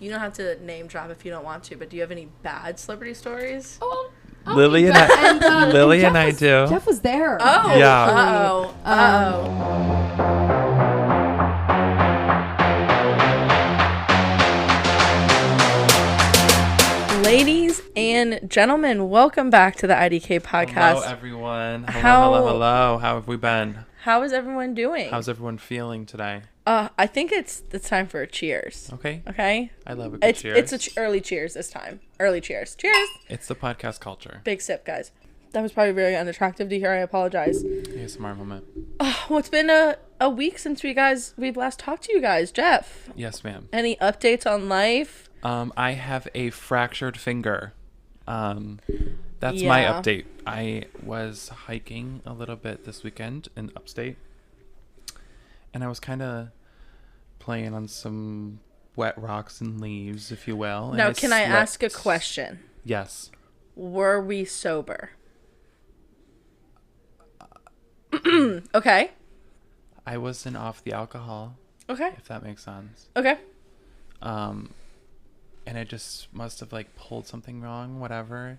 You don't have to name drop if you don't want to, but do you have any bad celebrity stories? Oh, Lily and I, Lily and I do. Jeff was there. Oh, Yeah. Ladies and gentlemen, welcome back to the IDK podcast. Hello, everyone. Hello. How have we been? How is everyone doing? How's everyone feeling today? I think it's time for a cheers. Okay. Okay. I love a good cheers. It's early cheers this time. Early cheers. Cheers. It's the podcast culture. Big sip, guys. That was probably very unattractive to hear. I apologize. ASMR moment. Well, it's been a week since we've last talked to you guys. Jeff. Yes, ma'am. Any updates on life? I have a fractured finger. That's my Yeah. update. I was hiking a little bit this weekend in upstate, and I was kind of playing on some wet rocks and leaves, if you will. Now, can I ask a question? Yes. Were we sober? Okay. I wasn't off the alcohol, Okay. if that makes sense. Okay. And I just must have pulled something wrong, whatever.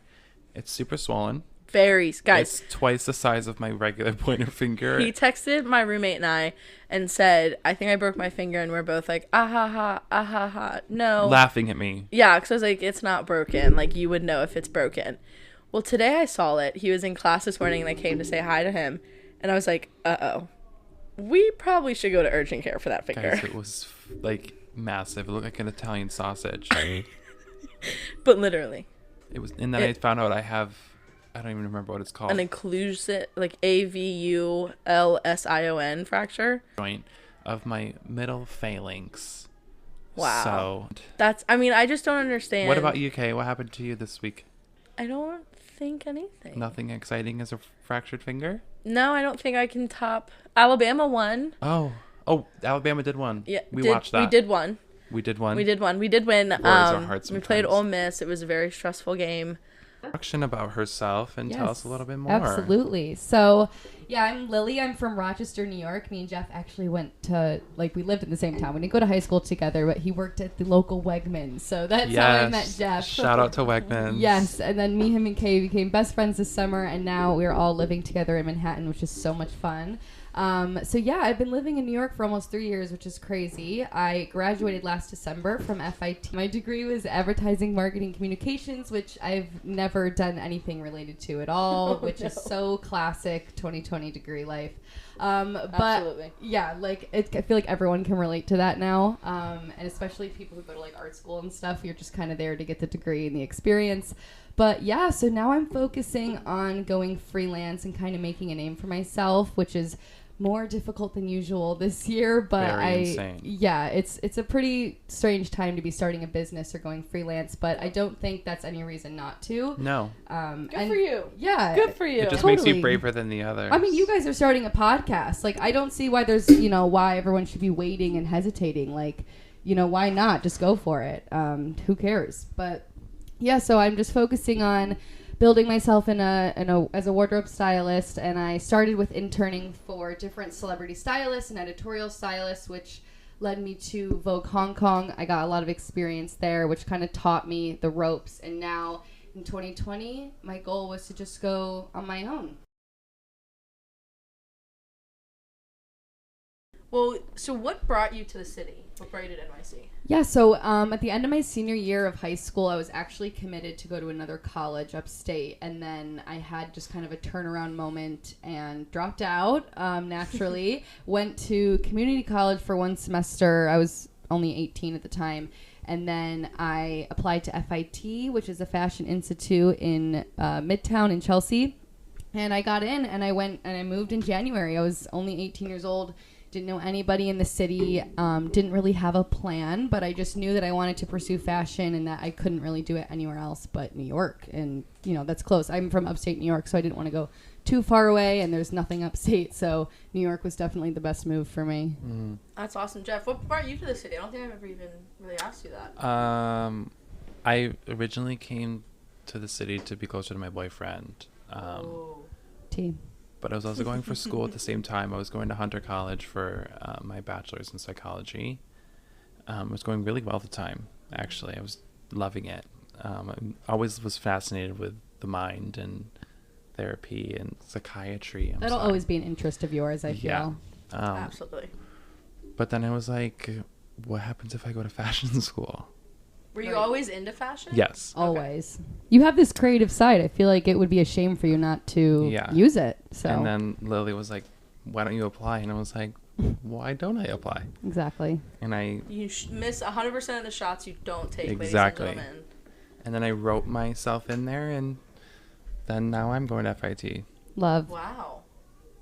It's super swollen. Guys. It's twice the size of my regular pointer finger. He texted my roommate and I and said, I think I broke my finger, and we're both like, ah ha ha, no. Laughing at me. Yeah, because I was like, it's not broken. Like, you would know if it's broken. Well, today I saw it. He was in class this morning, and I came to say hi to him. And I was like, uh-oh. We probably should go to urgent care for that finger. Guys, it was, massive. It looked like an Italian sausage. But literally. It was, and then I found out I don't even remember what it's called. An inclusion, AVULSION fracture. Joint of my middle phalanx. Wow. So. I just don't understand. What about you, Kay? What happened to you this week? I don't think anything. Nothing exciting as a fractured finger? No, I don't think I can top. Alabama won. Oh, Alabama did one. Yeah, we watched that. We did one. We did one. We did one. We did win. Our hearts we played sometimes. Ole Miss. It was a very stressful game. Introduction about herself and tell us a little bit more. Absolutely. So, yeah, I'm Lily. I'm from Rochester, New York. Me and Jeff actually went to, we lived in the same town. We didn't go to high school together, but he worked at the local Wegmans. So that's how I met Jeff. Shout out to Wegmans. Yes. And then me, him, and Kay became best friends this summer, and now we're all living together in Manhattan, which is so much fun. I've been living in New York for almost 3 years, which is crazy. I graduated last December from FIT. My degree was advertising, marketing, communications, which I've never done anything related to at all, which is so classic 2020 degree life. Absolutely. Yeah, I feel like everyone can relate to that now. And especially people who go to art school and stuff, you're just kind of there to get the degree and the experience. But yeah, so now I'm focusing on going freelance and kind of making a name for myself, which is more difficult than usual this year, but insane. Yeah, it's a pretty strange time to be starting a business or going freelance, but I don't think that's any reason not to. No. Good for you. Yeah. Good for you. It just makes you braver than the others. I mean, you guys are starting a podcast. I don't see why there's, why everyone should be waiting and hesitating. Why not? Just go for it. Who cares? But yeah, so I'm just focusing on building myself as a wardrobe stylist, and I started with interning for different celebrity stylists and editorial stylists, which led me to Vogue Hong Kong. I got a lot of experience there, which kind of taught me the ropes, and now in 2020, my goal was to just go on my own. Well, so what brought you to the city? What brought you to NYC? Yeah, so at the end of my senior year of high school, I was actually committed to go to another college upstate, and then I had just kind of a turnaround moment and dropped out naturally. Went to community college for one semester. I was only 18 at the time. And then I applied to FIT, which is a fashion institute in Midtown in Chelsea. And I got in, and I went and I moved in January. I was only 18 years old. Didn't know anybody in the city, didn't really have a plan, but I just knew that I wanted to pursue fashion and that I couldn't really do it anywhere else but New York. And, that's close. I'm from upstate New York, so I didn't want to go too far away, and there's nothing upstate, so New York was definitely the best move for me. Mm. That's awesome. Jeff, what brought you to the city? I don't think I've ever even really asked you that. I originally came to the city to be closer to my boyfriend. T. But I was also going for school at the same time. I was going to Hunter College for my bachelor's in psychology. It was going really well at the time. actually. I was loving it. I always was fascinated with the mind and therapy and psychiatry. That'll always be an interest of yours, I feel. Absolutely. But then I was like, what happens if I go to fashion school? Were you always into fashion? Yes. Always. You have this creative side. I feel like it would be a shame for you not to use it. So. And then Lily was like, why don't you apply? And I was like, why don't I apply? Exactly. And you miss 100% of the shots you don't take, exactly. ladies and gentlemen. And then I wrote myself in there, and then now I'm going to FIT. Love. Wow.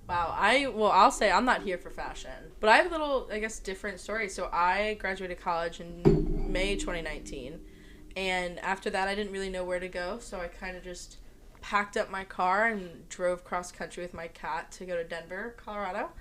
I'll say I'm not here for fashion, but I have a little, I guess, different story. So I graduated college in May 2019, and after that I didn't really know where to go, so I kind of just packed up my car and drove cross country with my cat to go to Denver, Colorado,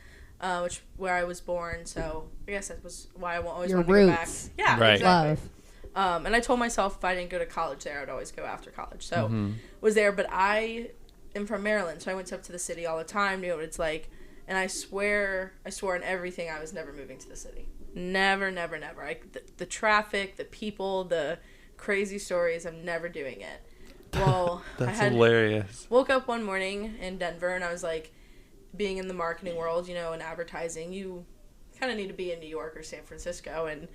where I was born. So I guess that was why I always wanted to go back. Yeah, right. Exactly. And I told myself if I didn't go to college there, I'd always go after college. So was there, but I am from Maryland, so I went up to the city all the time, knew what it's like, and I swore on everything I was never moving to the city. Never. The traffic, the people, the crazy stories, I'm never doing it. Well, That's hilarious. Woke up one morning in Denver, and I was like, being in the marketing world, in advertising, you kind of need to be in New York or San Francisco, and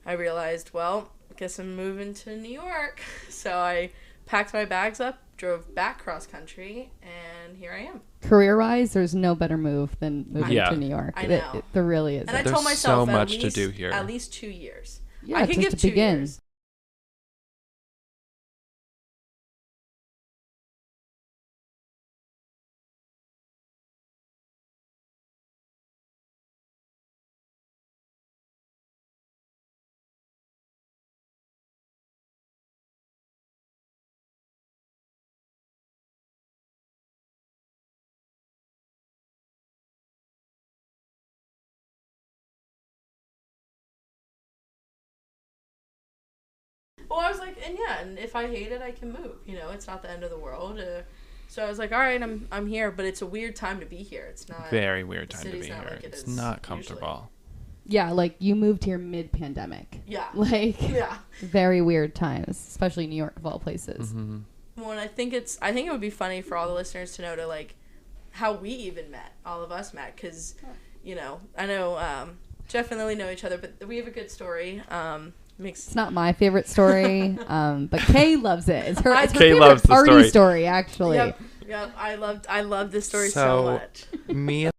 I realized, well, I guess I'm moving to New York. So I packed my bags up, drove back cross country, and here I am. Career-wise, there's no better move than moving to New York. I know. There really is. And I told myself so much to do here. At least 2 years. Yeah, I can just give to 2 begin. years. Well, I was like, and if I hate it, I can move. It's not the end of the world. So I was like, all right, I'm here, but it's a weird time to be here. It's not very weird time to be here. Like it's not comfortable. Usually. Yeah, like you moved here mid-pandemic. Yeah. Very weird times, especially New York of all places. Mm-hmm. Well, and I think it would be funny for all the listeners to know how we even met. All of us met because, I know Jeff and Lily know each other, but we have a good story. It's not my favorite story, but Kay loves it. It's her Kay favorite party story, actually. Yep. I love this story so much. Me and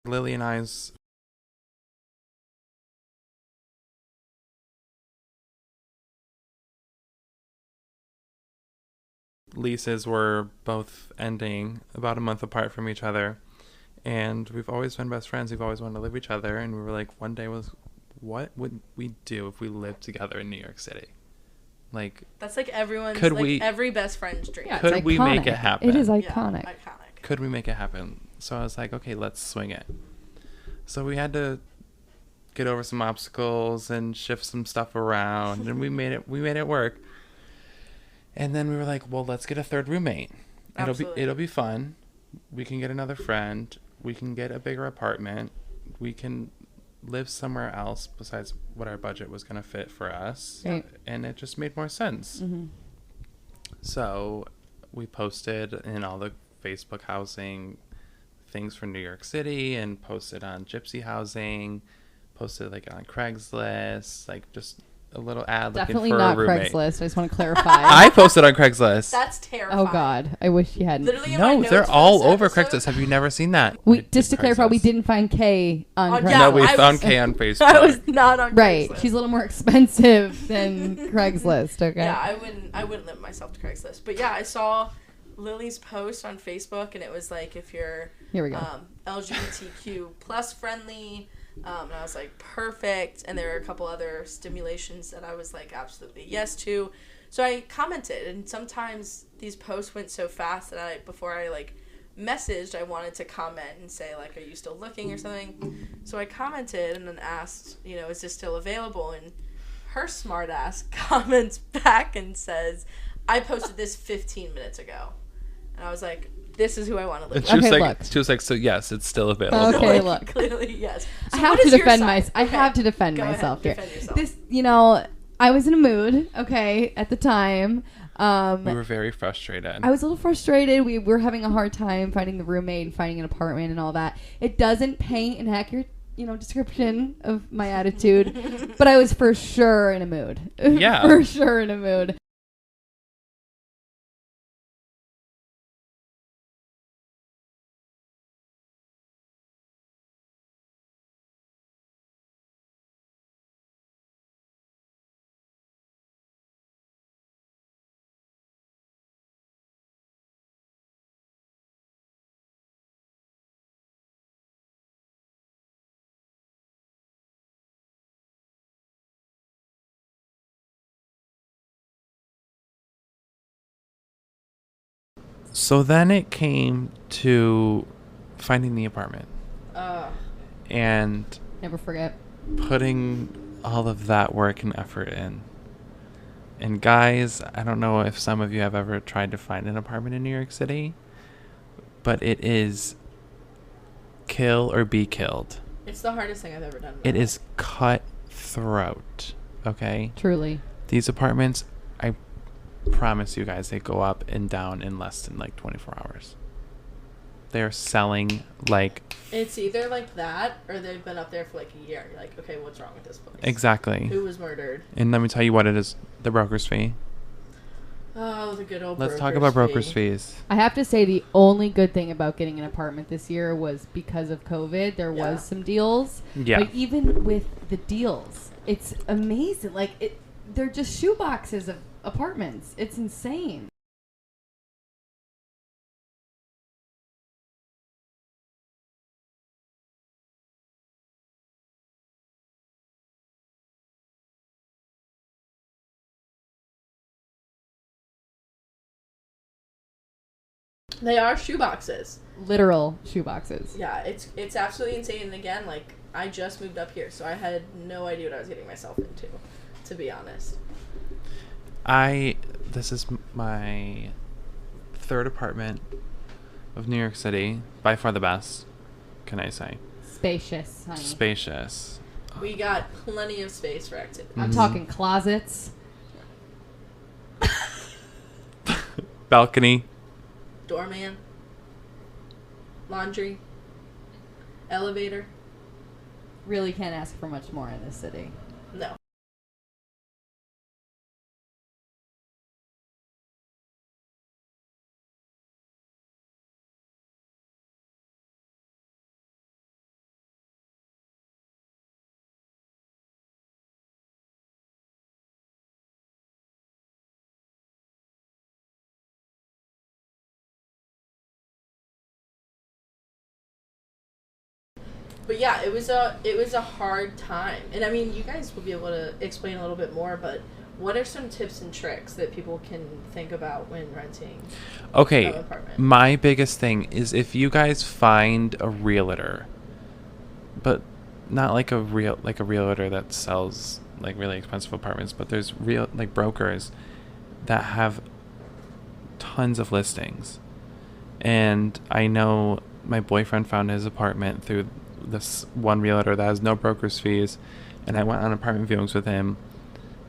Lily and I's leases were both ending about a month apart from each other, and we've always been best friends. We've always wanted to live with each other, and we were like, one day what would we do if we lived together in New York City? Like, that's like everyone's, every best friend's dream. Yeah, could we make it happen? It is iconic. Yeah, iconic. Could we make it happen? So I was like, okay, let's swing it. So we had to get over some obstacles and shift some stuff around, and we made it work. And then we were like, well, let's get a third roommate. It'll be fun. We can get another friend. We can get a bigger apartment. We can live somewhere else besides what our budget was going to fit for us. Right. And it just made more sense. Mm-hmm. So we posted in all the Facebook housing things for New York City and posted on Gypsy Housing, posted on Craigslist, just a little ad Definitely looking for not a roommate. Craigslist. I just want to clarify. I posted on Craigslist. That's terrifying. Oh God, I wish you hadn't. Literally in my No, notes they're for all this over episode- Craigslist. Have you never seen that? Just to clarify, we didn't find Kay on Oh, Craigslist. yeah, No, we I found was- Kay on Facebook. I was not on Right, Craigslist. she's a little more expensive than Craigslist. Okay. Yeah, I wouldn't limit myself to Craigslist. But yeah, I saw Lily's post on Facebook, and it was like, if you're Here we go. LGBTQ plus friendly, and I was like, perfect. And there were a couple other stimulations that I was like, absolutely yes to. So I commented, and sometimes these posts went so fast that before I like messaged, I wanted to comment and say like, are you still looking or something? So I commented and then asked, is this still available? And her smart ass comments back and says, I posted this 15 minutes ago. And I was like, this is who I want to live And with. she was like, so yes, it's still available. Okay, Like, look. Clearly, yes. I So have what to is your defend side? myself. I Okay, have to defend go myself ahead, here. defend yourself. This, I was in a mood. Okay, at the time. We were very frustrated. I was a little frustrated. We were having a hard time finding the roommate and finding an apartment and all that. It doesn't paint an accurate, description of my attitude, but I was for sure in a mood. Yeah. For sure in a mood. So then it came to finding the apartment and Never forget. putting all of that work and effort in. And guys, I don't know if some of you have ever tried to find an apartment in New York City, but it is kill or be killed. It's the hardest thing I've ever done. It is cutthroat, okay? Truly. These apartments, I promise you guys, they go up and down in less than like 24 hours. They're selling like... It's either like that or they've been up there for like a year. You're like, okay, what's wrong with this place? Exactly. Who was murdered? And let me tell you what it is, the broker's fee. Oh, the good old Let's talk about broker's fees. I have to say the only good thing about getting an apartment this year was because of COVID, there Yeah. was some deals. Yeah. But even with the deals, it's amazing. Like, they're just shoe boxes of apartments. It's insane. They are shoeboxes. Literal shoe boxes. Yeah, it's absolutely insane. And again, like, I just moved up here, so I had no idea what I was getting myself into, to be honest. This is my third apartment of New York City. By far the best, can I say. Spacious, honey. Spacious. We got plenty of space for activity. I'm Mhm. talking closets. Balcony. Doorman. Laundry. Elevator. Really can't ask for much more in this city. No. But yeah, it was a hard time. And I mean, you guys will be able to explain a little bit more, but what are some tips and tricks that people can think about when renting Okay, an apartment? my biggest thing is if you guys find a realtor, but not like a realtor that sells like really expensive apartments, but there's real like brokers that have tons of listings. And I know my boyfriend found his apartment through this one realtor that has no broker's fees, and I went on apartment viewings with him,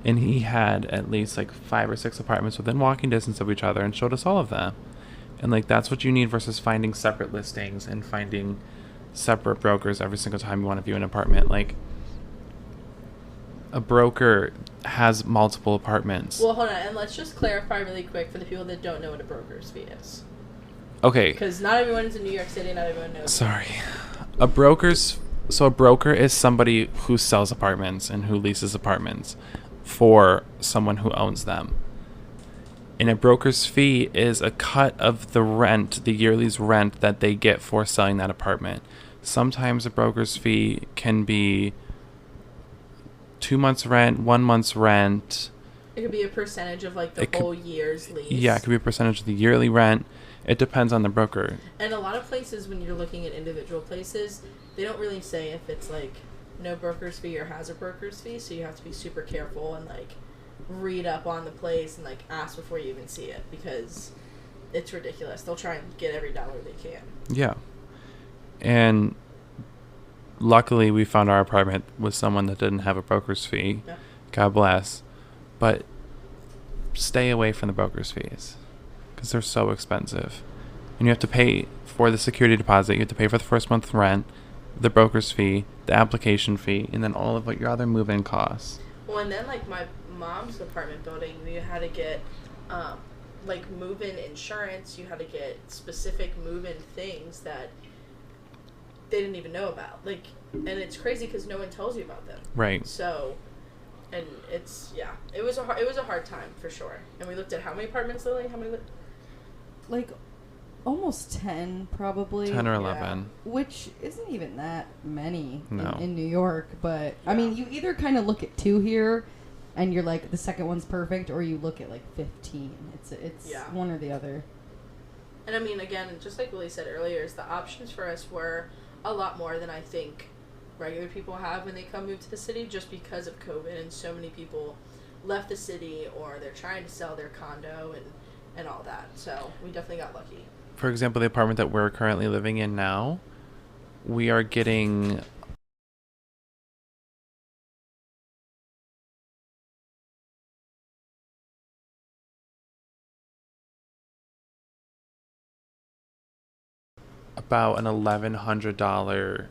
and he had at least like 5 or 6 apartments within walking distance of each other and showed us all of them. And like that's what you need versus finding separate listings and finding separate brokers every single time you want to view an apartment. Like a broker has multiple apartments. Well, hold on, and let's just clarify really quick for the people that don't know what a broker's fee is. Okay. Because not everyone's in New York City, not everyone knows. Sorry. A broker is somebody who sells apartments and who leases apartments for someone who owns them. And a broker's fee is a cut of the rent, the yearly's rent that they get for selling that apartment. Sometimes a broker's fee can be 2 months rent, 1 month's rent. It could be a percentage of like the whole year's lease. Yeah, it could be a percentage of the yearly rent. It depends on the broker. And a lot of places, when you're looking at individual places, they don't really say if it's like no broker's fee or has a broker's fee, so you have to be super careful and like read up on the place and like ask before you even see it, because it's ridiculous. They'll try and get every dollar they can. Yeah. And luckily we found our apartment with someone that didn't have a broker's fee. Yeah. God bless. But stay away from the broker's fees because they're so expensive. And you have to pay for the security deposit. You have to pay for the first month's rent, the broker's fee, the application fee, and then all of your other move-in costs. Well, and then like my mom's apartment building, you had to get like move-in insurance. You had to get specific move-in things that they didn't even know about. Like, and it's crazy because no one tells you about them. Right. So, and it's it was a hard time for sure. And we looked at how many apartments, Lily? How many? Like almost 10 probably. 10 or 11. Which isn't even that many No. in New York, but I mean, you either kind of look at 2 here and you're like the second one's perfect, or you look at like 15. It's one or the other. And I mean, again, just like Lily said earlier, is the options for us were a lot more than I think regular people have when they come move to the city, just because of COVID and so many people left the city or they're trying to sell their condo and all that. So we definitely got lucky. For example, the apartment that we're currently living in now, we are getting about an $1,100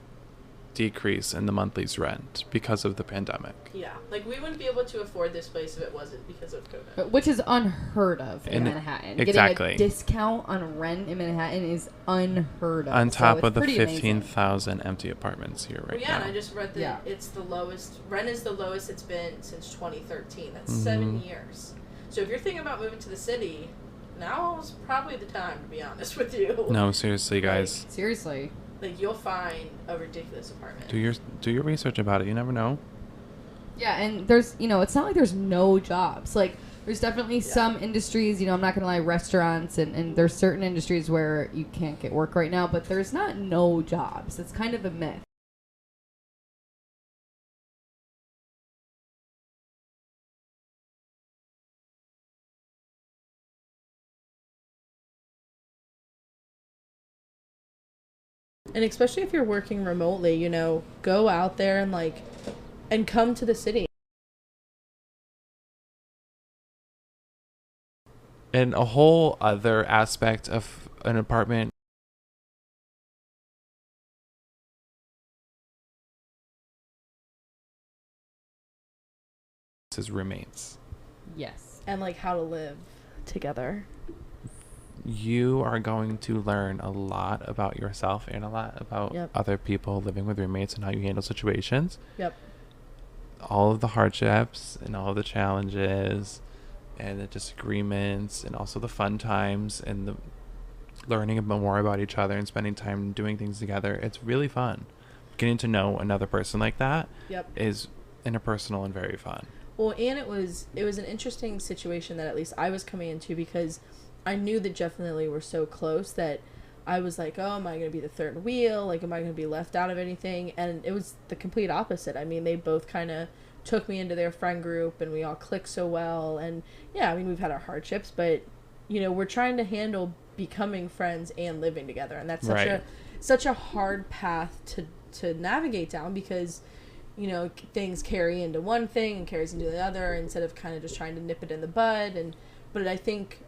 decrease in the monthly's rent because of the pandemic. Yeah, like we wouldn't be able to afford this place if it wasn't because of COVID. Which is unheard of in Manhattan. Exactly. Getting a discount on rent in Manhattan is unheard of. On top so of the pretty 15,000 empty apartments here right now. And I just read that it's the lowest. Rent is the lowest it's been since 2013. That's 7 years. So if you're thinking about moving to the city, now is probably the time, to be honest with you. No, seriously, guys. Seriously. Like, you'll find a ridiculous apartment. Do your research about it. You never know. Yeah, and there's, it's not like there's no jobs. Like, there's definitely some industries, I'm not going to lie, restaurants, and there's certain industries where you can't get work right now, but there's not no jobs. It's kind of a myth. And especially if you're working remotely, go out there and come to the city. And a whole other aspect of an apartment is roommates. Yes. And how to live together. You are going to learn a lot about yourself and a lot about other people living with roommates and how you handle situations. Yep. All of the hardships and all of the challenges and the disagreements and also the fun times and the learning more about each other and spending time doing things together. It's really fun. Getting to know another person like that is interpersonal and very fun. Well, and it was an interesting situation that at least I was coming into, because I knew that Jeff and Lily were so close that I was like, oh, am I going to be the third wheel? Am I going to be left out of anything? And it was the complete opposite. I mean, they both kind of took me into their friend group and we all clicked so well. And we've had our hardships, but, we're trying to handle becoming friends and living together. And that's such a hard path to navigate down, because, things carry into one thing and carries into the other instead of kind of just trying to nip it in the bud. But I think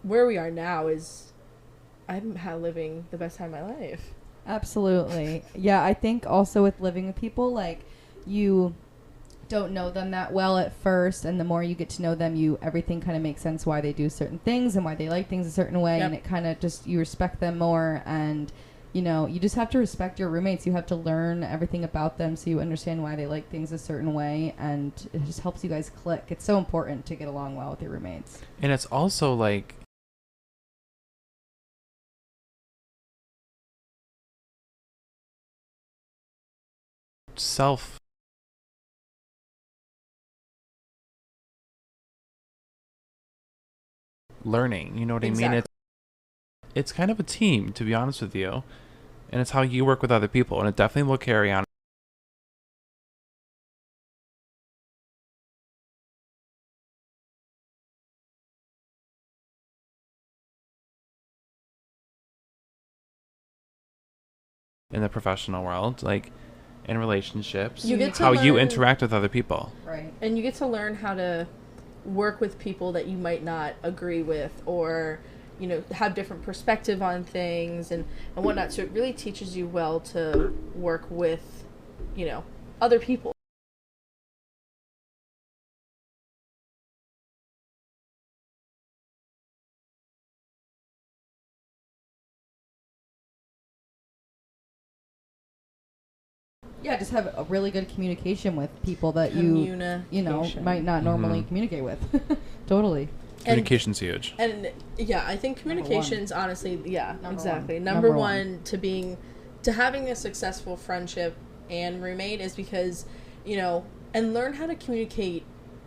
where we are now is I'm living the best time of my life. Absolutely. Yeah, I think also with living with people, you don't know them that well at first, and the more you get to know them, everything kind of makes sense why they do certain things and why they like things a certain way, and it kind of just, you respect them more, and you just have to respect your roommates. You have to learn everything about them so you understand why they like things a certain way, and it just helps you guys click. It's so important to get along well with your roommates. And it's also like, self learning, you know what I mean? It's kind of a team, to be honest with you, and it's how you work with other people, and it definitely will carry on. In the professional world, like in relationships, you get to how learn, you interact with other people, right? And you get to learn how to work with people that you might not agree with, or have different perspective on things and whatnot. So it really teaches you well to work with other people. Yeah, just have a really good communication with people that you might not normally communicate with. Totally. Communication's huge. And yeah, I think communication's honestly, exactly. Number Number one to having a successful friendship and roommate is because, and learn how to communicate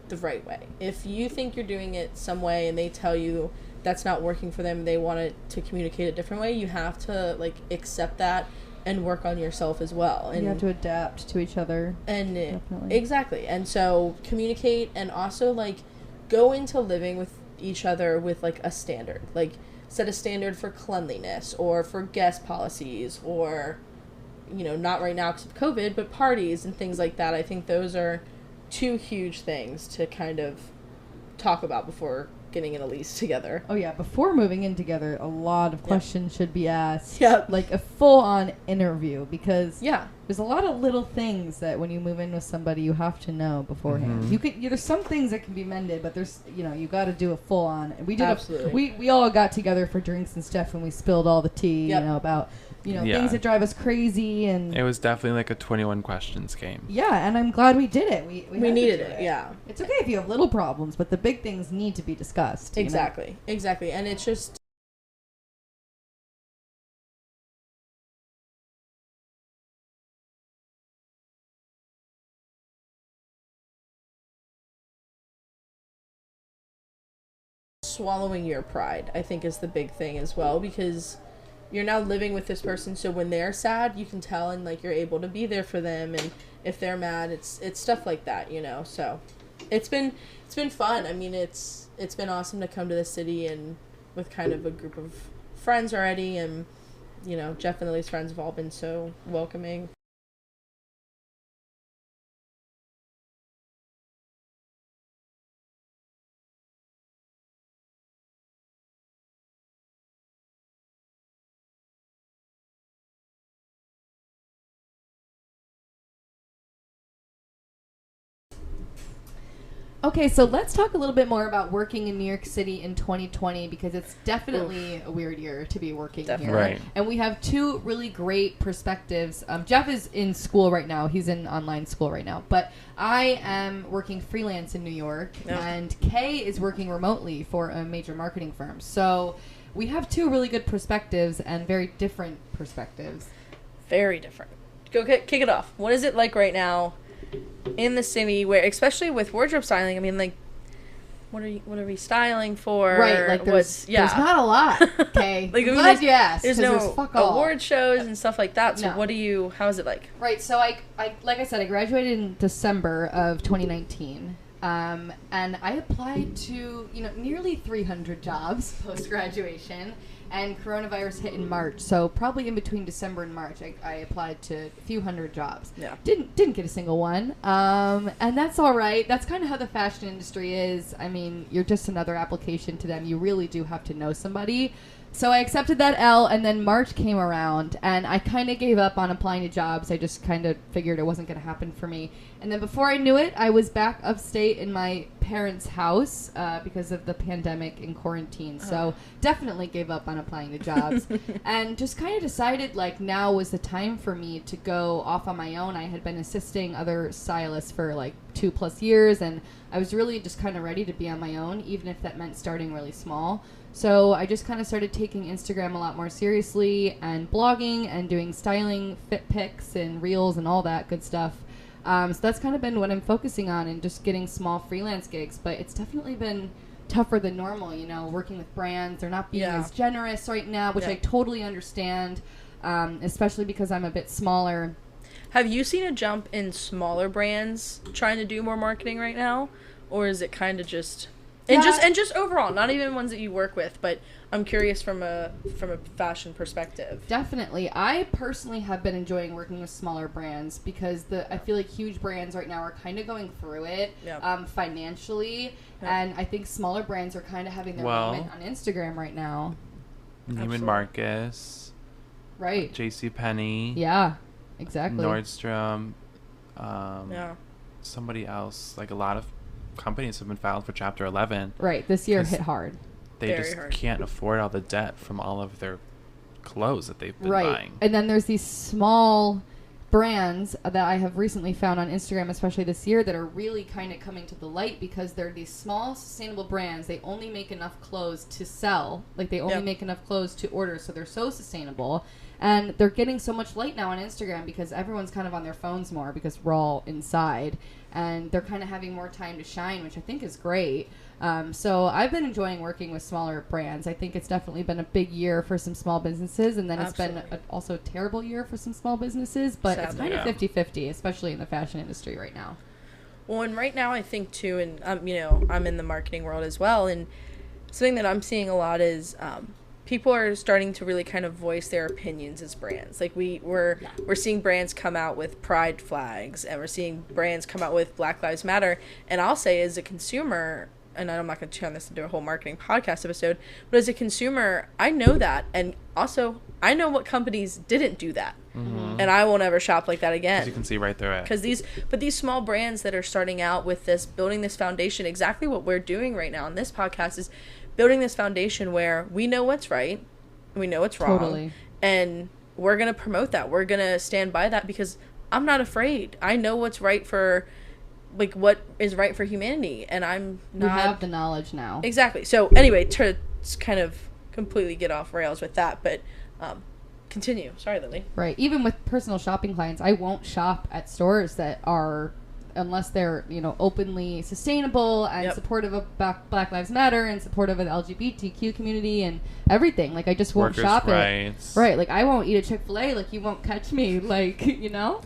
the right way. If you think you're doing it some way and they tell you that's not working for them, they want it to communicate a different way, you have to accept that and work on yourself as well. And you have to adapt to each other. And definitely. Exactly. And so communicate, and also go into living with each other with a standard. Set a standard for cleanliness or for guest policies, or not right now because of COVID, but parties and things like that. I think those are two huge things to kind of talk about before getting in a lease together. Oh yeah, before moving in together, a lot of questions should be asked. Yep. Like a full-on interview, because there's a lot of little things that when you move in with somebody you have to know beforehand. There's some things that can be mended, but there's you got to do a full-on. We did Absolutely. We all got together for drinks and stuff, and we spilled all the tea, about things that drive us crazy, and it was definitely a 21 questions game. Yeah, and I'm glad we did it. We needed it. Yeah. It's okay if you have little problems, but the big things need to be discussed. Exactly. Exactly. And it's just swallowing your pride, I think, is the big thing as well, because you're now living with this person, so when they're sad, you can tell, and you're able to be there for them, and if they're mad, it's stuff like that, so it's been fun. I mean, it's been awesome to come to the city and with kind of a group of friends already, and Jeff and Lily's friends have all been so welcoming. Okay, so let's talk a little bit more about working in New York City in 2020, because it's definitely a weird year to be working here. Right. And we have two really great perspectives. Jeff is in school right now. He's in online school right now. But I am working freelance in New York, and Kay is working remotely for a major marketing firm. So we have two really good perspectives and very different perspectives. Very different. Go kick it off. What is it like right now in the city, where, especially with wardrobe styling, I mean, what are we styling for? Right, there's not a lot, okay? I'm glad you asked. There's no award shows and stuff like that, so how is it like? Right, so I like I said, I graduated in December of 2019, and I applied to, nearly 300 jobs post-graduation, and coronavirus hit in March, so probably in between December and March, I applied to a few hundred jobs. Yeah. Didn't get a single one, and that's all right. That's kind of how the fashion industry is. I mean, you're just another application to them. You really do have to know somebody. So I accepted that L, and then March came around, and I kind of gave up on applying to jobs. I just kind of figured it wasn't going to happen for me. And then before I knew it, I was back upstate in my parents' house because of the pandemic and quarantine. So definitely gave up on applying to jobs. And just kind of decided, like, now was the time for me to go off on my own. I had been assisting other stylists for, like, 2+ years, and I was really just kind of ready to be on my own, even if that meant starting really small. So I just kind of started taking Instagram a lot more seriously and blogging and doing styling, fit pics and reels and all that good stuff. So that's kind of been what I'm focusing on and just getting small freelance gigs. But it's definitely been tougher than normal, you know, working with brands. They're not being as generous right now, which I totally understand, especially because I'm a bit smaller. Have you seen a jump in smaller brands trying to do more marketing right now? Or is it kind of just... And just overall, not even ones that you work with, but I'm curious from a fashion perspective. Definitely. I personally have been enjoying working with smaller brands because I feel like huge brands right now are kind of going through it financially, and I think smaller brands are kind of having their moment on Instagram right now. Neiman Marcus. Right. JCPenney. Yeah, exactly. Nordstrom. Somebody else. Like a lot of companies have been filed for Chapter 11. Right. This year hit hard. They can't afford all the debt from all of their clothes that they've been buying. And then there's these small brands that I have recently found on Instagram, especially this year, that are really kind of coming to the light because they're these small, sustainable brands. They only make enough clothes to sell. Like, they only make enough clothes to order, so they're so sustainable. And they're getting so much light now on Instagram because everyone's kind of on their phones more because we're all inside. And they're kind of having more time to shine, which I think is great. So I've been enjoying working with smaller brands. I think it's definitely been a big year for some small businesses, and then it's been also a terrible year for some small businesses, but it's kind of 50-50, especially in the fashion industry right now. Well, and right now I think too, and you know, I'm in the marketing world as well, and something that I'm seeing a lot is people are starting to really kind of voice their opinions as brands. Like we're seeing brands come out with pride flags, and we're seeing brands come out with Black Lives Matter. And I'll say, as a consumer, and I'm not going to turn this into a whole marketing podcast episode, but as a consumer, I know that, and also I know what companies didn't do that, and I will never shop like that again. 'Cause you can see right through it. Because these small brands that are starting out with this, building this foundation, exactly what we're doing right now on this podcast is building this foundation where we know what's right, we know what's wrong, and we're going to promote that. We're going to stand by that because I'm not afraid. I know what's right for, like, what is right for humanity, and I'm not... We have the knowledge now. Exactly. So, anyway, to kind of completely get off rails with that, but continue. Sorry, Lily. Right. Even with personal shopping clients, I won't shop at stores that are... unless they're, you know, openly sustainable and supportive of Black Lives Matter and supportive of the LGBTQ community and everything. Like, I just won't shop it. Right. Like, I won't eat a Chick-fil-A. Like, you won't catch me. Like, you know?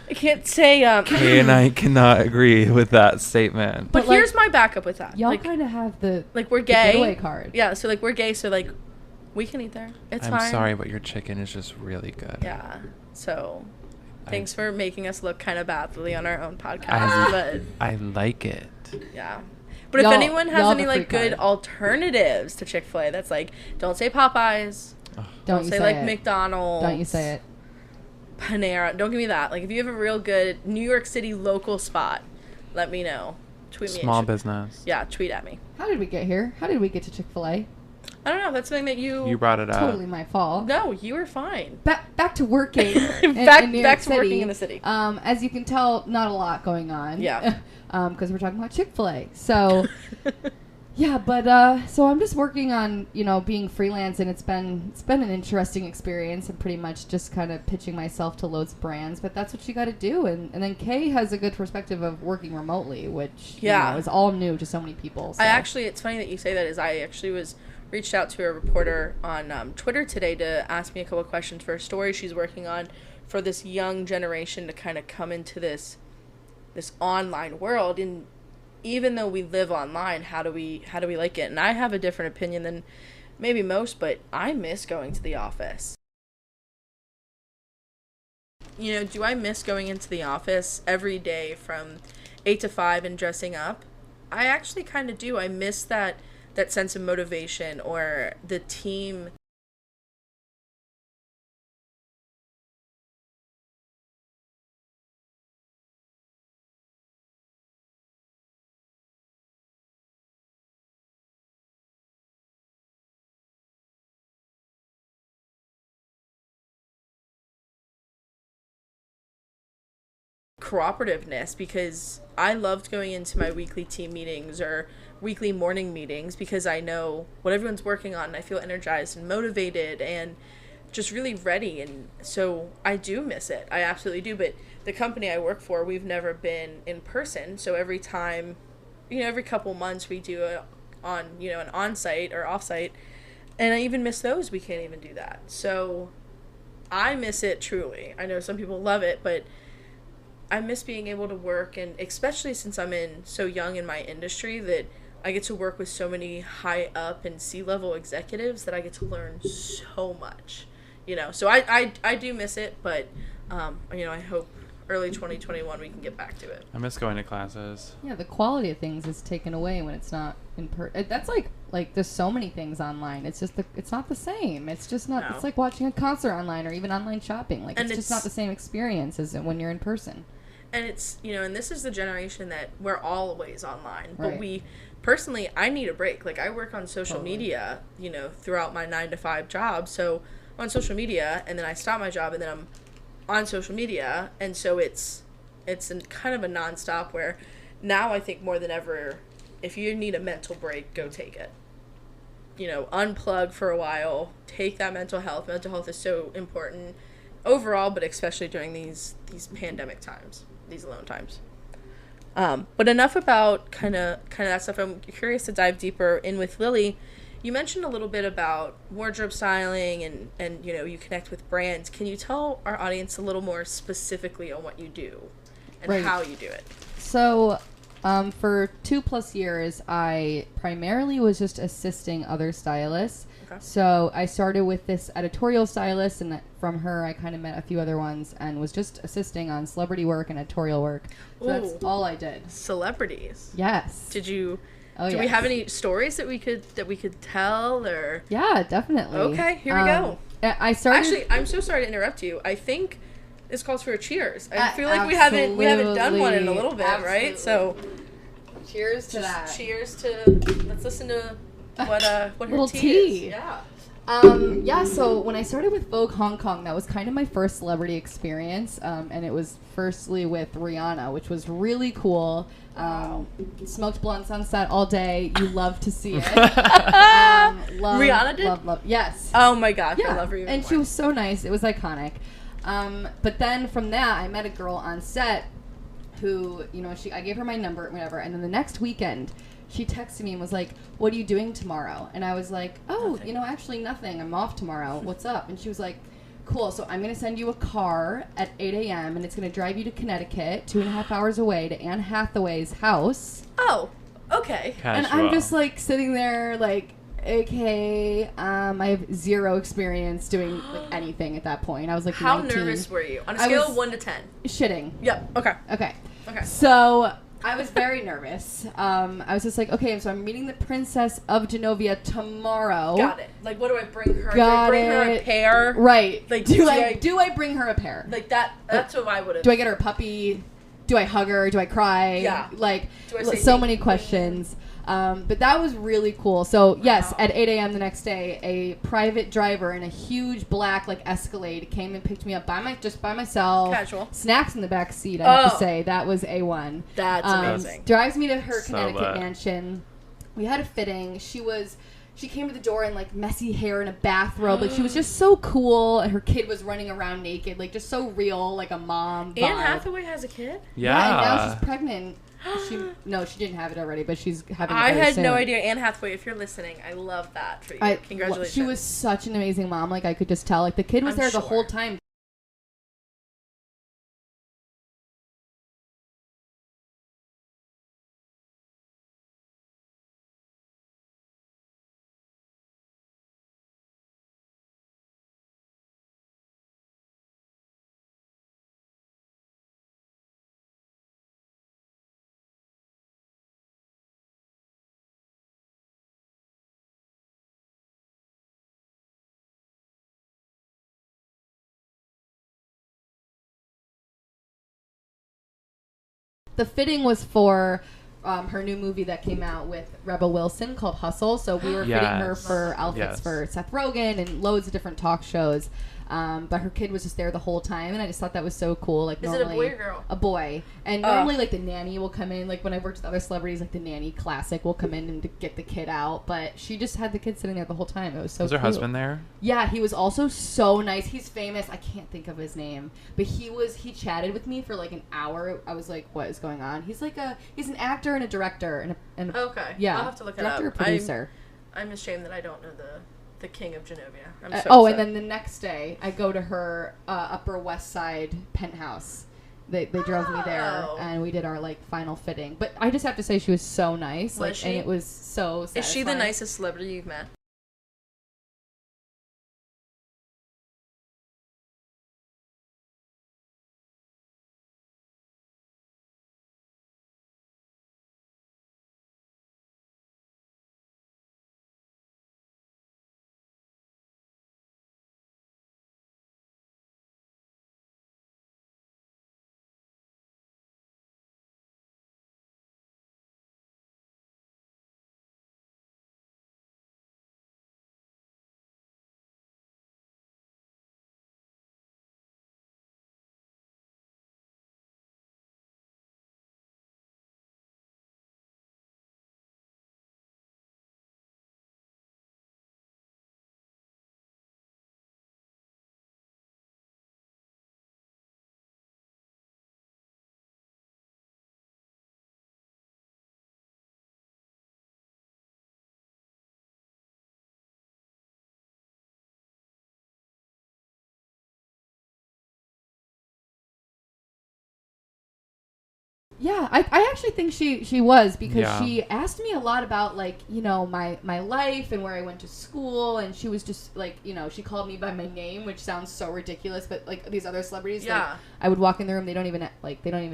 I can't say... Kay and I cannot agree with that statement. But here's my backup with that. Y'all kind of have the... Like, we're gay. Getaway card. Yeah, so, like, we're gay, so, like, we can eat there. It's fine. I'm sorry, but your chicken is just really good. Yeah. So... Thanks for making us look kind of badly on our own podcast, but I like it. Yeah. But if anyone has any, like, good alternatives to Chick-fil-A, that's like, don't say Popeyes. Don't say like, McDonald's. Don't you say it. Panera. Don't give me that. Like, if you have a real good New York City local spot, let me know. Tweet me. Small business. Yeah, tweet at me. How did we get here? How did we get to Chick-fil-A? I don't know. That's something that you brought it up. Totally my fault. No, you were fine. Back to working. back to working in the city. As you can tell, not a lot going on. Yeah. Because we're talking about Chick-fil-A. So, yeah, but so I'm just working on, you know, being freelance, and it's been an interesting experience, and pretty much just kind of pitching myself to loads of brands. But that's what you got to do, and then Kay has a good perspective of working remotely, which you know, is all new to so many people. So. It's funny that you say that. I actually reached out to a reporter on Twitter today to ask me a couple of questions for a story she's working on for this young generation to kind of come into this online world. And even though we live online, how do we like it? And I have a different opinion than maybe most, but I miss going to the office. You know, do I miss going into the office every day from 8 to 5 and dressing up? I actually kind of do. I miss that that sense of motivation or the team cooperativeness, because I loved going into my weekly team meetings or weekly morning meetings because I know what everyone's working on and I feel energized and motivated and just really ready. And so I do miss it. I absolutely do. But the company I work for, we've never been in person. So every time, every couple months we do an on-site or off-site. And I even miss those. We can't even do that. So I miss it truly. I know some people love it, but I miss being able to work, and especially since I'm so young in my industry, that I get to work with so many high up and C-level executives that I get to learn so much, So I do miss it, but, I hope early 2021 we can get back to it. I miss going to classes. Yeah, the quality of things is taken away when it's not in person. That's like there's so many things online. It's just it's not the same. It's just not. No. It's like watching a concert online or even online shopping. Like it's just not the same experience as when you're in person. And it's, and this is the generation that we're always online. But right. Personally, I need a break. Like, I work on social media, throughout my 9-to-5 job. So, I'm on social media, and then I stop my job, and then I'm on social media. And so, it's kind of a nonstop where now I think more than ever, if you need a mental break, go take it. Unplug for a while. Take that mental health. Mental health is so important overall, but especially during these pandemic times. These alone times. But enough about kind of that stuff. I'm curious to dive deeper in with Lily. You mentioned a little bit about wardrobe styling and you connect with brands. Can you tell our audience a little more specifically on what you do and how you do it? So for 2+ years, I primarily was just assisting other stylists. Okay. So I started with this editorial stylist, and from her I kind of met a few other ones and was just assisting on celebrity work and editorial work. So that's all I did. Celebrities. Yes. Did you? Do we have any stories that we could tell or? Yeah, definitely. Okay, here we go. I started. Actually, I'm so sorry to interrupt you. I think this calls for a cheers. I feel like we haven't done one in a little bit, right? So. Cheers to that. Cheers to. Let's listen to what her little tea is. Yeah. So when I started with Vogue Hong Kong, that was kind of my first celebrity experience, and it was firstly with Rihanna, which was really cool. Smoked blunts on set all day. You love to see it. Rihanna did? Love. Yes. Oh my gosh, yeah. I love her even and more. She was so nice. It was iconic. But then from that, I met a girl on set who, I gave her my number, whatever, and then the next weekend, she texted me and was like, "What are you doing tomorrow?" And I was like, "Oh, nothing. Actually nothing. I'm off tomorrow. What's up?" And she was like, "Cool. So I'm going to send you a car at 8 a.m. and it's going to drive you to Connecticut, 2.5 hours away to Anne Hathaway's house." Oh, okay. Casual. And I'm just like sitting there like, okay, I have zero experience doing like anything at that point. I was like, how 19. nervous were you? On a scale of 1 to 10. Shitting. Yep. Okay. So I was very nervous. I was just like, okay, so I'm meeting the Princess of Genovia tomorrow. Got it. Like, what do I bring her? Do I bring her a pair? Right. Like, do I bring her a pair? Like that. That's what I would have. Do I get her a puppy? Do I hug her? Do I cry? Yeah. Like, do I say so many questions. But that was really cool. So, yes, at 8 a.m. the next day, a private driver in a huge black, Escalade came and picked me up by myself. Casual. Snacks in the back seat, I have to say. That was A1. That's amazing. Drives me to her Connecticut mansion. We had a fitting. She came to the door in, messy hair and a bathrobe. She was just so cool. And her kid was running around naked. Just so real, like a mom vibe. Anne Hathaway has a kid? Yeah. And now she's pregnant. She didn't have it already, but she's having it I very had soon. no idea. Anne Hathaway, if you're listening, I love that for you. Congratulations. She was such an amazing mom. I could just tell. The kid was there the whole time. the fitting was for her new movie that came out with Rebel Wilson called Hustle. So we were fitting her for outfits for Seth Rogen and loads of different talk shows. But her kid was just there the whole time, and I just thought that was so cool. Like, is it a boy or girl? A boy. And normally, like, the nanny will come in. Like, when I worked with other celebrities, like, the nanny classic will come in and get the kid out. But she just had the kid sitting there the whole time. It was so Was her husband there? Yeah, he was also so nice. He's famous. I can't think of his name. But he chatted with me for, like, an hour. I was like, what is going on? He's, like, he's an actor and a director. And okay. Yeah. I'll have to look it up. Director, producer. I'm ashamed that I don't know the King of Genovia. I'm so and upset. then the next day, I go to her Upper West Side penthouse. They drove me there, and we did our, like, final fitting. But I just have to say, she was so nice. Was she? And it was so satisfying. Is she the nicest celebrity you've met? Yeah, I actually think she was, because Yeah. she asked me a lot about, like, you know, my life and where I went to school, and she was just like, you know, she called me by my name, which sounds so ridiculous, but like these other celebrities, Yeah. like, I would walk in the room, they don't even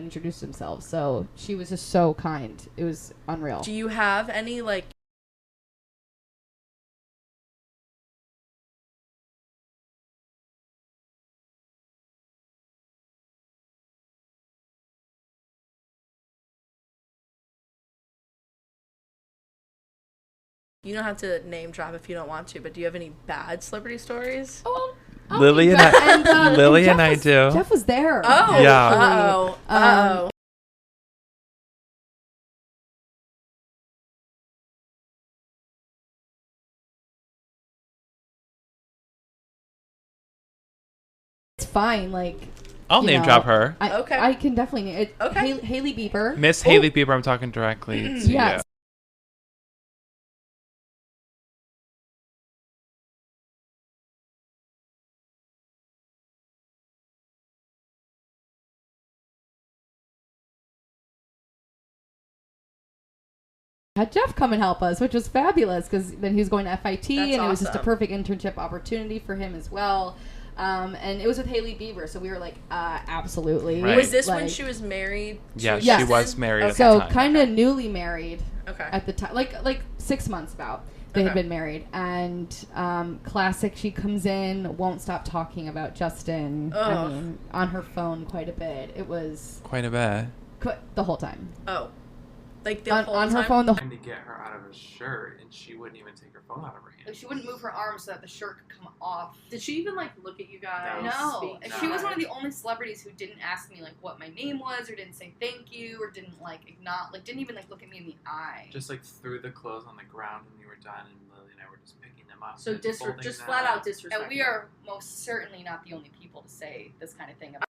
introduce themselves. So she was just so kind. It was unreal. Do you have any, like, you don't have to name drop if you don't want to, but do you have any bad celebrity stories? Oh, Lily and I, Lily and I do. Jeff was there. Oh, Yeah. Uh-oh. Uh-oh. It's fine. Like, I'll you name know, drop her. Okay. I can definitely name it. Okay. Hailey Bieber. Miss Hailey Bieber, I'm talking directly to Yes. you. Had Jeff come and help us, which was fabulous, because then he was going to FIT, That's and it was just a awesome. perfect internship opportunity for him as well. And it was with Hailey Bieber, so we were like, absolutely. Right. Was this when Like, she was married? Yeah, Yes. she was married at so the time. kind of newly married Okay. at the time, like 6 months about. They had Okay. been married, and classic. She comes in, won't stop talking about Justin. I Ugh. mean, on her phone quite a bit. It was Quite a bit. the whole time Oh. Like the whole on time? her phone. Trying to get her out of her shirt, and she wouldn't even take her phone out of her hand. Like, she wouldn't move her arm so that the shirt could come off. Did she even, like, look at you guys? No, speak and to she you was one of guys? the only celebrities who didn't ask me, like, what my name was, or didn't say thank you, or didn't, like, didn't even, like, look at me in the eye. Just like threw the clothes on the ground when you were done, and Lily and I were just picking them up. So and folding just them. flat out disrespectful. And we are most certainly not the only people to say this kind of thing about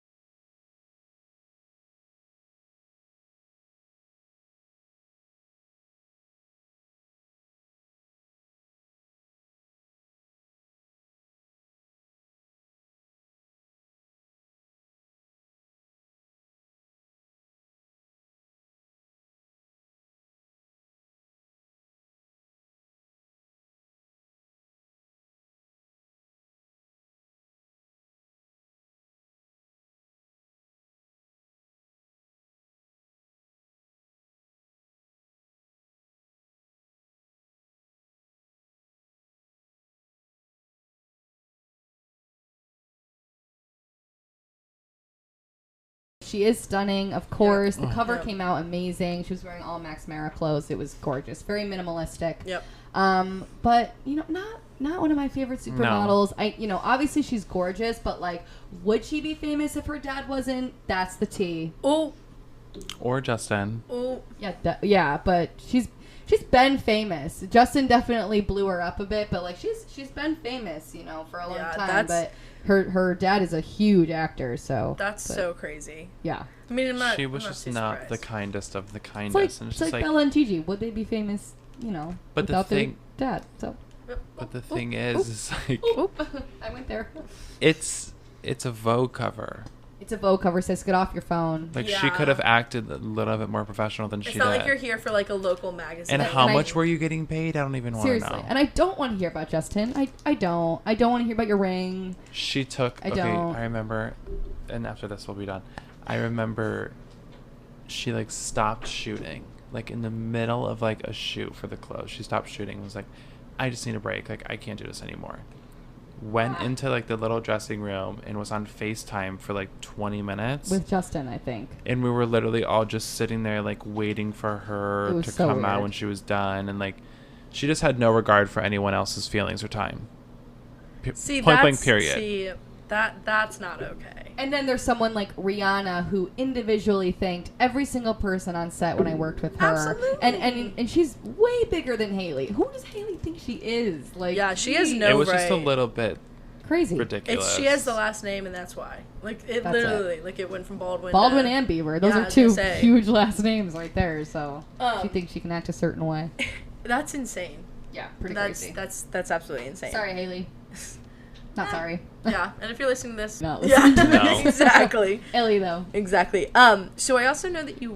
she is stunning, of course. Yep. The cover Yep. came out amazing. She was wearing all Max Mara clothes. It was gorgeous. Very minimalistic. Yep. But, you know, not one of my favorite supermodels. Obviously she's gorgeous, but, like, would she be famous if her dad wasn't? That's the tea. Oh. Or Justin. Oh. Yeah, but she's been famous. Justin definitely blew her up a bit, but, like, she's been famous, you know, for a long time. But her dad is a huge actor, so. So crazy. Yeah. I mean, she was just not the kindest of the kindest. It's like Bella and Gigi. Would they be famous, you know, without their dad? So. But the thing is like... I went there. It's a Vogue cover. It's a Vogue cover. Says get off your phone. Like, she could have acted a little bit more professional than she did. It's not like you're here for, like, a local magazine. And how much were you getting paid? I don't even want to know. Seriously. And I don't want to hear about Justin. I don't want to hear about your ring. She took... I remember... And after this, we'll be done. I remember she, like, stopped shooting. Like, in the middle of, like, a shoot for the clothes. She stopped shooting and was like, I just need a break. Like, I can't do this anymore. Went into, like, the little dressing room and was on FaceTime for, like, 20 minutes. With Justin, I think. And we were literally all just sitting there, like, waiting for her to come out when she was done. And, like, she just had no regard for anyone else's feelings or time. Point blank, period. See, that's not okay. And then there's someone like Rihanna who individually thanked every single person on set when I worked with her. Absolutely. And she's way bigger than Hailey. Who does Hailey think she is? Like, yeah, she has no It was just a little bit crazy. Ridiculous. She has the last name, and that's why. Like, it literally, like, it went from Baldwin and Bieber. Those are two huge last names right there. So she thinks she can act a certain way. That's insane. Yeah, pretty crazy. That's absolutely insane. Sorry, Hailey. Not sorry. Yeah, and if you're listening to this, no, exactly. Ellie though. Exactly. So I also know that you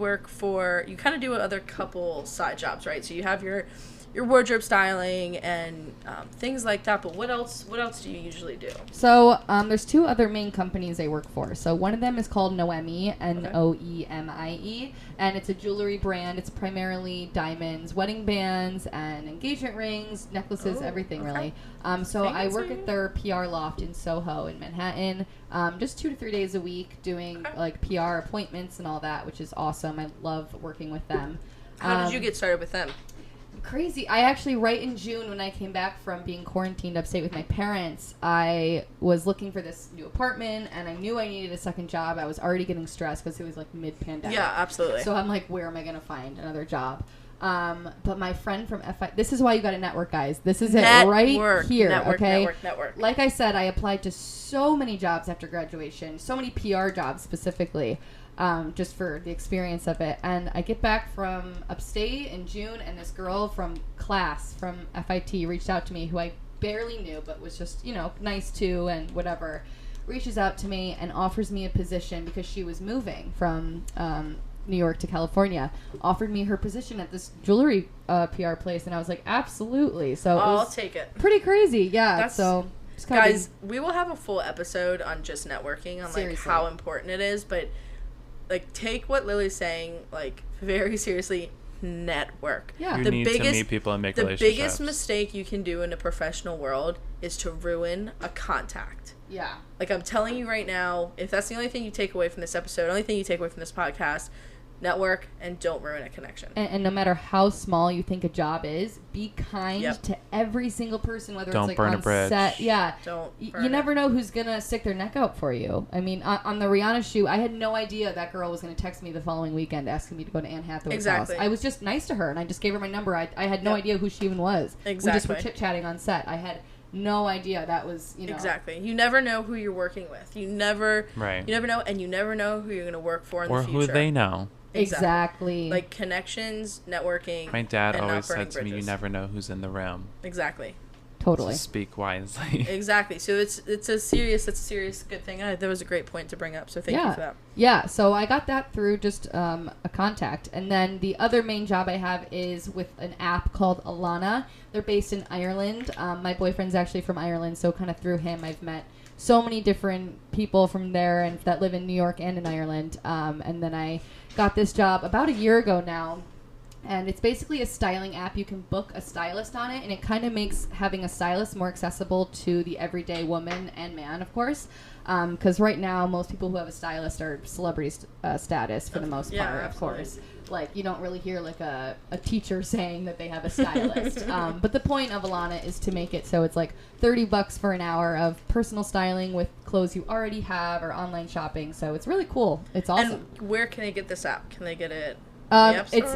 kind of do other couple side jobs, right? So you have your wardrobe styling and things like that. But what else do you usually do? So there's two other main companies I work for. So one of them is called Noemi, Noemie, and it's a jewelry brand. It's primarily diamonds, wedding bands, and engagement rings, necklaces, everything really. So I work at their PR loft in Soho in Manhattan, just 2 to 3 days a week doing like PR appointments and all that, which is awesome. I love working with them. How did you get started with them? Crazy. I actually, right in June when I came back from being quarantined upstate with my parents, I was looking for this new apartment and I knew I needed a second job. I was already getting stressed because it was like mid-pandemic. Yeah, absolutely. So I'm like, where am I going to find another job? But my friend from FI, this is why you got to network, guys. This is it right here. Network. Like I said, I applied to so many jobs after graduation, so many PR jobs specifically. Just for the experience of it. And I get back from upstate in June, and this girl from class from FIT reached out to me, who I barely knew, but was just, nice to and whatever, reaches out to me and offers me a position because she was moving from New York to California, offered me her position at this jewelry PR place, and I was like, absolutely. So I'll take it. Pretty crazy, yeah. Guys, we will have a full episode on just networking, on like how important it is, but like, take what Lily's saying, like, very seriously. Network. Yeah. You need to meet people and make relationships. The biggest mistake you can do in a professional world is to ruin a contact. Yeah. Like, I'm telling you right now, if that's the only thing you take away from this episode, only thing you take away from this podcast, network and don't ruin a connection. And no matter how small you think a job is, be kind to every single person, whether don't it's like burn on a bridge. set. Yeah. You never know who's going to stick their neck out for you. I mean, on the Rihanna shoot, I had no idea that girl was going to text me the following weekend asking me to go to Anne Hathaway's house. I was just nice to her, and I just gave her my number. I had no idea who she even was. Exactly. We just were chit-chatting on set. I had no idea that was, Exactly. You never know who you're working with. You never know, and you never know who you're going to work for in the future. Or who they know. Exactly. Like connections, networking. My dad and always said to bridges. me, you never know who's in the room. Exactly. Totally. So speak wisely. Exactly. So it's a serious good thing. That was a great point to bring up. So thank you for that. Yeah. So I got that through just a contact. And then the other main job I have is with an app called Alana. They're based in Ireland. My boyfriend's actually from Ireland, so kind of through him I've met so many different people from there and that live in New York and in Ireland. And then I got this job about a year ago now And it's basically a styling app. You can book a stylist on it, and it kind of makes having a stylist more accessible to the everyday woman and man, of course. Because right now, most people who have a stylist are celebrity status for the most part, of course. Like, you don't really hear like a teacher saying that they have a stylist. But the point of Alana is to make it so it's like $30 for an hour of personal styling with clothes you already have or online shopping. So it's really cool. It's awesome. And where can they get this app? Can they get it? It's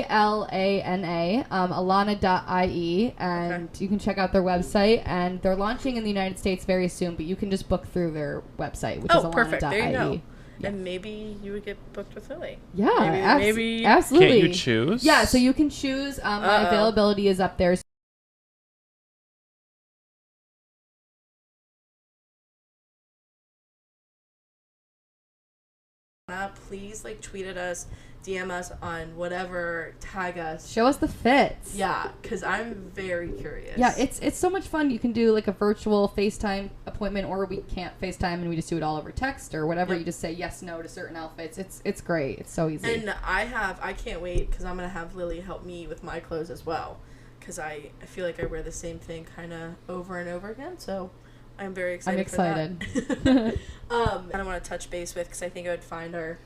Alana, alana.ie, and you can check out their website. And they're launching in the United States very soon, but you can just book through their website, which is alana.ie. Perfect. There you go. Yeah. And maybe you would get booked with Lily. Yeah, maybe absolutely. Can't you choose? Yeah, so you can choose. My availability is up there. Please tweet at us, DM us on whatever, tag us, show us the fits. Yeah, because I'm very curious. Yeah, it's so much fun. You can do like a virtual FaceTime appointment, or we can't FaceTime and we just do it all over text or whatever. Yep. You just say yes, no to certain outfits. It's great. It's so easy. And I can't wait because I'm gonna have Lily help me with my clothes as well, because I feel like I wear the same thing kind of over and over again. So I'm very excited. I'm excited. For that. And I want to touch base with, because I think I would find our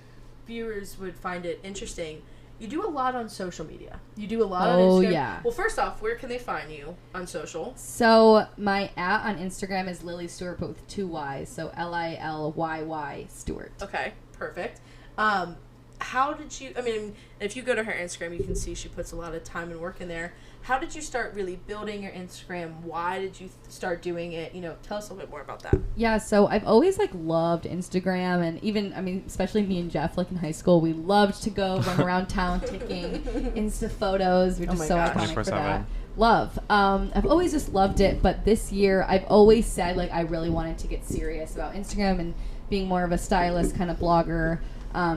viewers would find it interesting. You do a lot on social media. You do a lot on Instagram. Oh, yeah. Well, first off, where can they find you on social? So my @, on Instagram is Lily Stewart, but with 2 Y's. So Lilyyy Stewart. Okay, perfect. How did you, if you go to her Instagram, you can see she puts a lot of time and work in there. How did you start really building your Instagram? Why did you start doing it? Tell us a little bit more about that. Yeah, so I've always loved Instagram, and even, especially me and Jeff, in high school, we loved to go run around town taking Insta photos. We're just so iconic for that. Love. I've always just loved it, but this year I've always said I really wanted to get serious about Instagram and being more of a stylist kind of blogger.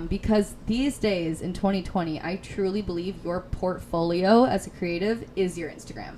Because these days in 2020, I truly believe your portfolio as a creative is your Instagram.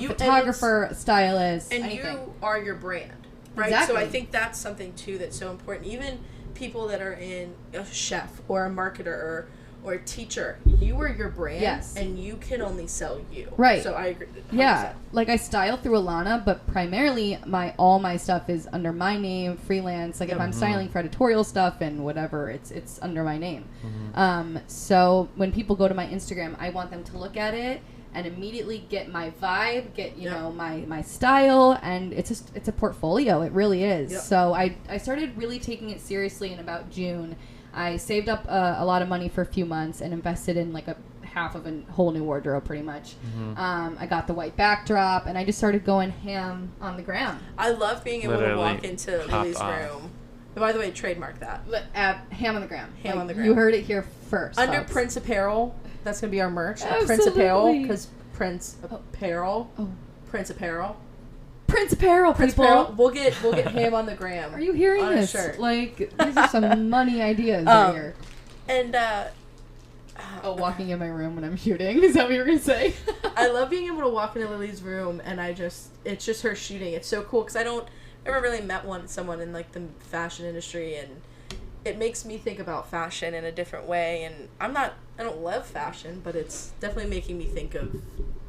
Photographer, stylist, and anything. You are your brand, right? Exactly. So I think that's something too that's so important. Even people that are in a chef or a marketer or a teacher, you are your brand, yes, and you can only sell you. Right. So I agree. 100%. Yeah, I style through Alana, but primarily all my stuff is under my name, freelance. If I'm styling for editorial stuff and whatever, it's under my name. Mm-hmm. So when people go to my Instagram, I want them to look at it and immediately get my vibe, get my style, and it's a portfolio. It really is. Yep. So I started really taking it seriously in about June. I saved up a lot of money for a few months and invested in a half of a whole new wardrobe, pretty much. Mm-hmm. I got the white backdrop, and I just started going ham on the gram. I love being able to walk into Lily's room. And by the way, trademark that. Ham on the gram. Ham on the gram. You heard it here first. Under folks. Prince Apparel, that's going to be our merch. Absolutely. Prince Apparel, because Prince Apparel. Oh. Prince Apparel. Prince Apparel, Prince people. Apparel. We'll get ham on the gram. Are you hearing on this? A shirt. These are some money ideas right here. And walking in my room when I'm shooting. Is that what you were gonna say? I love being able to walk into Lily's room, and it's just her shooting. It's so cool because I never really met someone in the fashion industry, and it makes me think about fashion in a different way. And I don't love fashion, but it's definitely making me think of.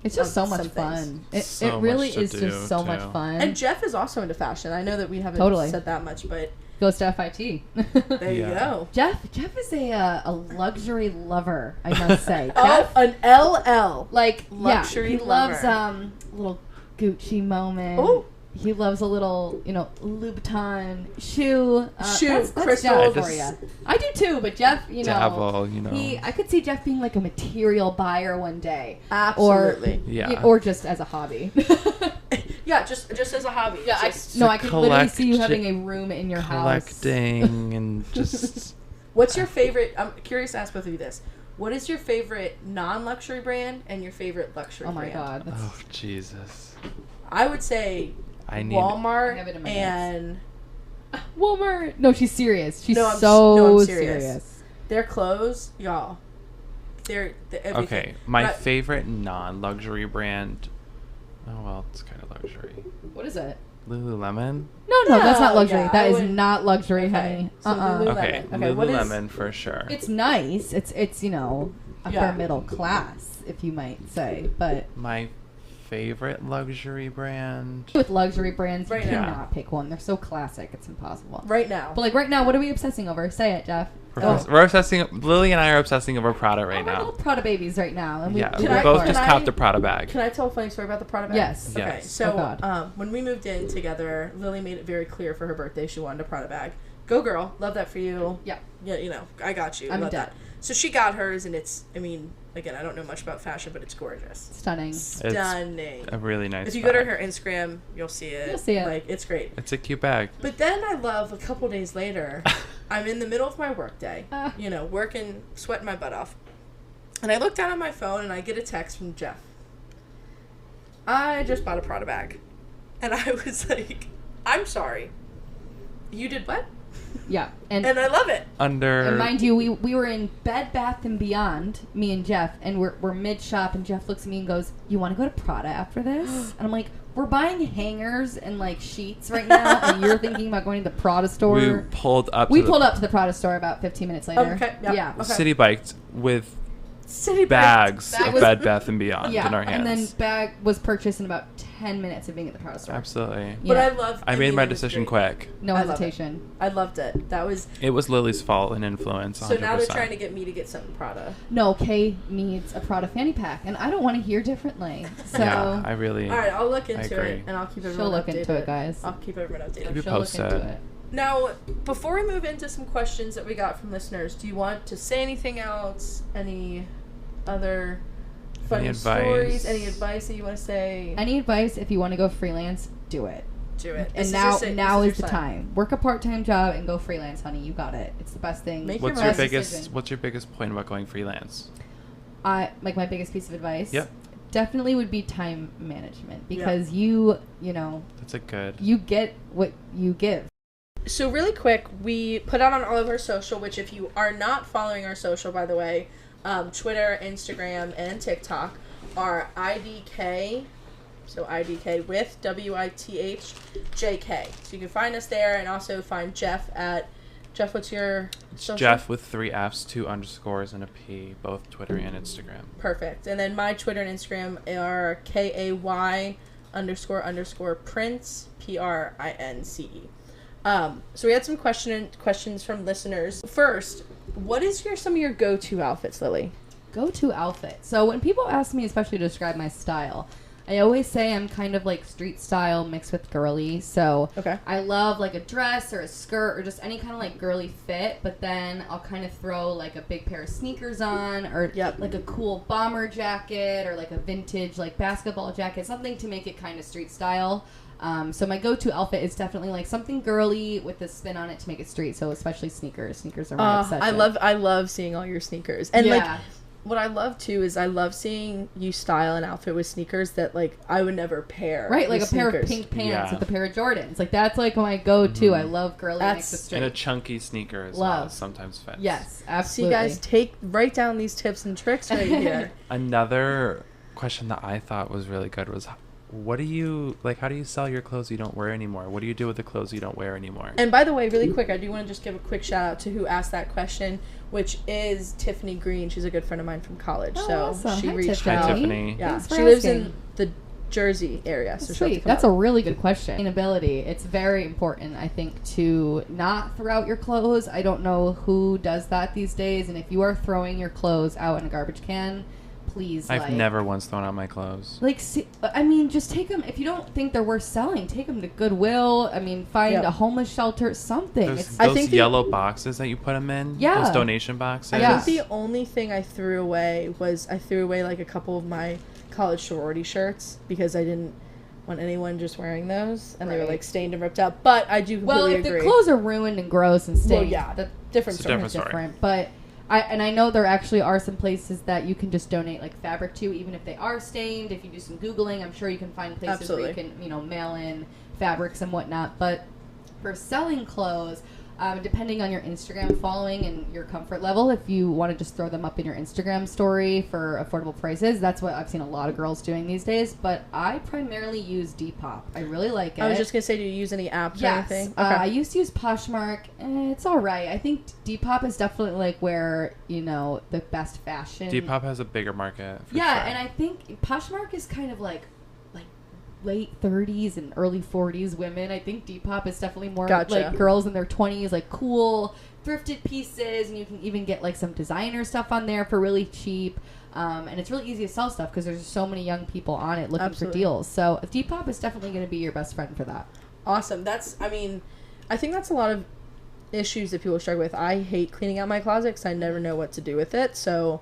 It's just so much fun. It really is just so much fun. And Jeff is also into fashion. I know that we haven't said that much, but goes to FIT. There you go. Jeff is a luxury lover, I must say. Jeff, an LL. Luxury he lover. Loves little Gucci moment. Oh. He loves a little, Louboutin shoe. That's crystal Jeff for you. I do too, but Jeff, dabble, I could see Jeff being a material buyer one day. Absolutely. Or just as a hobby. Yeah, just as a hobby. Yeah, I could literally see you having a room in your house. Collecting and just... What's your favorite... I'm curious to ask both of you this. What is your favorite non-luxury brand and your favorite luxury brand? Oh, my God. Oh, Jesus. I would say Walmart and... Walmart. No, she's serious. She's I'm serious. Their clothes, y'all. They're everything. Okay, my favorite non-luxury brand... Oh, well, it's kind of luxury. What is it? Lululemon? No, that's not luxury. That is not luxury, honey. Okay, Lululemon for sure. It's nice. It's a upper middle class, if you might say. But My favorite luxury brand. with luxury brands, Right you now. cannot pick one. They're so classic, it's impossible. Right now. But like right now, what are we obsessing over? Say it, Jeff. We're obsessing. Lily and I are obsessing over Prada right We're now. little Prada babies right now, and we Yeah, Can we I- both can just I- copped a Prada bag. Can I tell a funny story about the Prada bag? Yes. Okay, Yes. so Oh, God. when we moved in together, Lily made it very clear for her birthday she wanted a Prada bag. Go girl, love that for you. Yeah. Yeah, you know, I got you. I'm love dead. that. So she got hers, and it's, I mean, again, I don't know much about fashion, but it's gorgeous. Stunning. Stunning. A really nice If you go to bag. her Instagram, you'll see it. You'll see it. Like, it's great. It's a cute bag. But then I love a couple days later, I'm in the middle of my work day, Ah. you know, working, sweating my butt off. And I look down on my phone and I get a text from Jeff. I just bought a Prada bag. And I was like, I'm sorry. You did what? Yeah. And I love it. Under. And mind you, we were in Bed Bath and Beyond, me and Jeff, and we're mid shop, and Jeff looks at me and goes, "You want to go to Prada after this?" And I'm like, "We're buying hangers and like sheets right now, and you're thinking about going to the Prada store." we pulled up. We to pulled up to the Prada store about 15 minutes later. Okay, yep. Yeah. The Okay. city biked with City bags Bag of was- Bed Bath and Beyond Yeah. in our hands. And then bag was purchased in about 10 minutes of being at the Prada store. Absolutely. But Yeah. I love I made mean, my it was decision great. quick. No I love it. hesitation. I loved it. That was It was Lily's fault and influence. 100%. so now they're trying to get me to get something Prada. No, Kay needs a Prada fanny pack, and I don't want to hear differently. So Yeah, I really. All right, I'll look into agree. it and I'll keep everyone she'll look updated. into it, guys. I'll keep everyone updated. Keep you She'll look posted. into it. Now, before we move into some questions that we got from listeners, do you want to say anything else? Any other funny advice? stories? Any advice that you want to say? Any advice if you want to go freelance, do it. Do it. And now is the time. Work a part-time job and go freelance, honey. You got it. It's the best thing. Make What's your your best biggest? decision. What's your biggest point about going freelance? Like my biggest piece of advice. Yep. Definitely would be time management because you know, That's a good. you get what you give. So really quick, we put out on all of our social, which if you are not following our social, by the way, Twitter, Instagram, and TikTok are IDK, so IDK with WITHJK. So you can find us there and also find Jeff at, Jeff, what's your social? Jeff with 3 F's, 2 underscores, and a P, both Twitter and Instagram. Perfect. And then my Twitter and Instagram are KAY__Prince, PRINCE. So we had some questions from listeners. First, what is some of your go-to outfits, Lily? Go-to outfit. So when people ask me, especially to describe my style, I always say I'm kind of like street style mixed with girly. So Okay. I love like a dress or a skirt or just any kind of like girly fit, but then I'll kind of throw like a big pair of sneakers on or Yep. like a cool bomber jacket or like a vintage like basketball jacket, something to make it kind of street style. So my go-to outfit is definitely like something girly with a spin on it to make it street. So especially sneakers. Sneakers are my obsession. I love seeing all your sneakers. And Yeah. like what I love too is I love seeing you style an outfit with sneakers that like I would never pair. Right, like a with pair of sneakers. pink pants Yeah. with a pair of Jordans. Like that's like my go-to. I love girly mixed with And a straight. chunky sneaker as Love. well sometimes fits. Yes, See, absolutely. guys, write down these tips and tricks right here. Another question that I thought was really good was, what do you like? How do you sell your clothes you don't wear anymore? What do you do with the clothes you don't wear anymore? And by the way, really quick, I do want to just give a quick shout out to who asked that question, which is Tiffany Green. She's a good friend of mine from college. Oh, so awesome. she Hi, reached Tiffany. out. Hi, Tiffany. Yeah, Thanks for she lives asking. in the Jersey area. So she'll have to Sweet. come That's up. a really good question. Sustainability. It's very important, I think, to not throw out your clothes. I don't know who does that these days, and if you are throwing your clothes out in a garbage can, please. I've never once thrown out my clothes. Like, see, I mean, just take them. If you don't think they're worth selling, take them to Goodwill. I mean, find Yep. a homeless shelter, something. Those, I those think yellow boxes that you put them in. Yeah. Those donation boxes. I Yeah. think the only thing I threw away was I threw away like a couple of my college sorority shirts because I didn't want anyone just wearing those and they were Right. like stained and ripped out. But I do Well, completely if agree. the clothes are ruined and gross and stained, Well, yeah, that's different It's a story. different story. different. But I know there actually are some places that you can just donate like fabric to, even if they are stained. If you do some Googling, I'm sure you can find places where you Absolutely. can, mail in fabrics and whatnot. But for selling clothes, depending on your Instagram following and your comfort level, if you want to just throw them up in your Instagram story for affordable prices, that's what I've seen a lot of girls doing these days. But I primarily use Depop. I really like it. I was just going to say, do you use any apps or anything? Okay. I used to use Poshmark. It's all right. I think Depop is definitely like where, the best fashion. Depop has a bigger market. For sure. And I think Poshmark is kind of like late 30s and early 40s women. I think Depop is definitely more like girls in their 20s, like cool thrifted pieces, and you can even get like some designer stuff on there for really cheap. And it's really easy to sell stuff because there's so many young people on it looking for deals. So Depop is definitely going to be your best friend for that. Awesome. I think that's a lot of issues that people struggle with. I hate cleaning out my closet because I never know what to do with it. So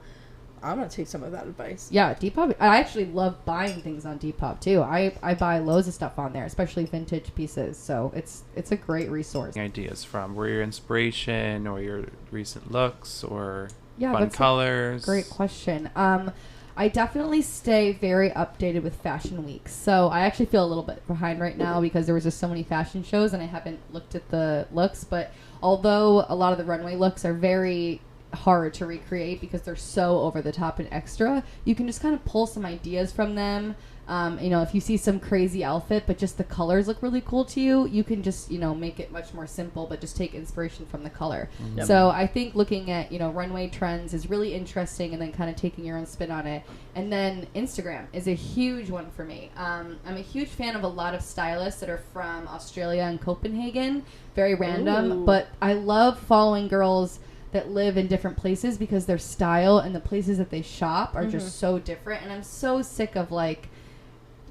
I'm going to take some of that advice. Yeah, Depop. I actually love buying things on Depop, too. I buy loads of stuff on there, especially vintage pieces. So it's a great resource. Ideas from where your inspiration or your recent looks or fun colors. Great question. I definitely stay very updated with fashion weeks. So I actually feel a little bit behind right now because there was just so many fashion shows and I haven't looked at the looks. But although a lot of the runway looks are very hard to recreate because they're so over the top and extra, you can just kind of pull some ideas from them. If you see some crazy outfit but just the colors look really cool to you, you can just make it much more simple but just take inspiration from the color. Yep. So I think looking at runway trends is really interesting and then kind of taking your own spin on it. And then Instagram is a huge one for me. I'm a huge fan of a lot of stylists that are from Australia and Copenhagen. Very random. Ooh. But I love following girls that live in different places because their style and the places that they shop are just so different. And I'm so sick of like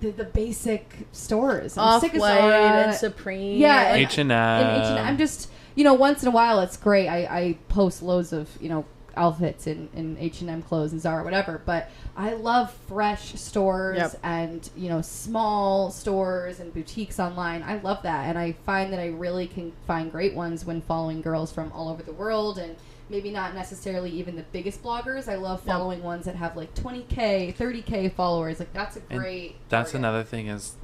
the basic stores. I'm sick of Zara and Supreme. Yeah, H&M. I'm just, once in a while it's great. I post loads of, outfits in H&M clothes and Zara, whatever. But I love fresh stores and, small stores and boutiques online. I love that. And I find that I really can find great ones when following girls from all over the world and maybe not necessarily even the biggest bloggers. I love following ones that have like 20K, 30K followers. Like that's a great That's target. Another thing is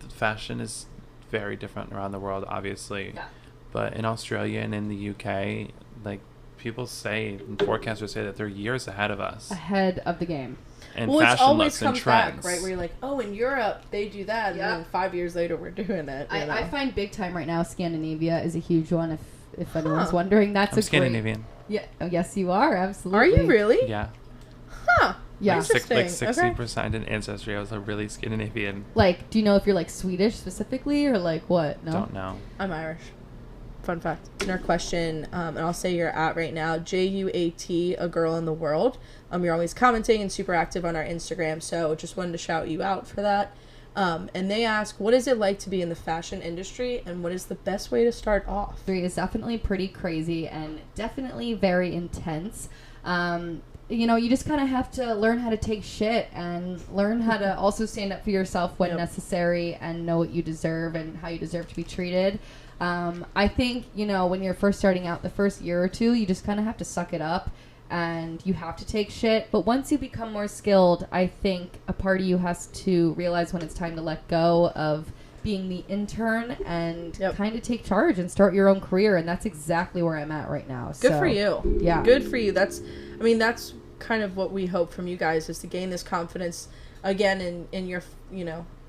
fashion is very different around the world, obviously. Yeah. But in Australia and in the UK, like people say, and forecasters say that they're years ahead of us. Ahead of the game. And well, fashion it always looks comes and trends. back, right? Where you're like, oh, in Europe, they do that. And then 5 years later, we're doing it. I find big time right now, Scandinavia is a huge one. If anyone's wondering, that's I'm Scandinavian. Yeah. Oh, yes, you are. Absolutely. Are you really? Yeah. Huh. Yeah. Like 60% in ancestry. I was really Scandinavian. Like, do you know if you're like Swedish specifically or like what? No. Don't know. I'm Irish. Fun fact. In our question, and I'll say you're at right now, JUAT, a girl in the world. You're always commenting and super active on our Instagram, so just wanted to shout you out for that. And they ask, what is it like to be in the fashion industry, and what is the best way to start off? It's definitely pretty crazy and definitely very intense. You just kind of have to learn how to take shit and learn how to also stand up for yourself when necessary and know what you deserve and how you deserve to be treated. I think, when you're first starting out the first year or two, you just kind of have to suck it up and you have to take shit. But once you become more skilled, I think a part of you has to realize when it's time to let go of being the intern and kind of take charge and start your own career. And that's exactly where I'm at right now. Good for you. Yeah. Good for you. That's kind of what we hope from you guys, is to gain this confidence again in your,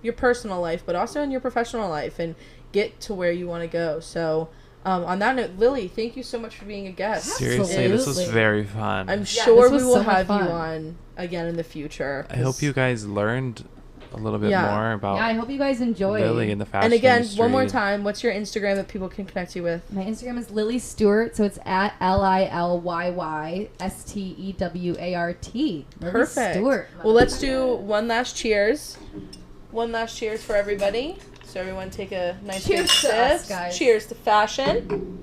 your personal life, but also in your professional life, and get to where you want to go. So on that note, Lily, thank you so much for being a guest. Seriously, this was very fun. I'm sure we will have you on again in the future. I hope you guys learned a little bit more about I hope you guys enjoy Lily in the fashion And again, industry. one more time, what's your Instagram that people can connect you with? My Instagram is Lily Stewart, so it's at LILYYSTEWART. Perfect. Stewart. Well, let's do one last cheers. One last cheers for everybody. So everyone take a nice big Cheers to sip. us, guys. Cheers to fashion.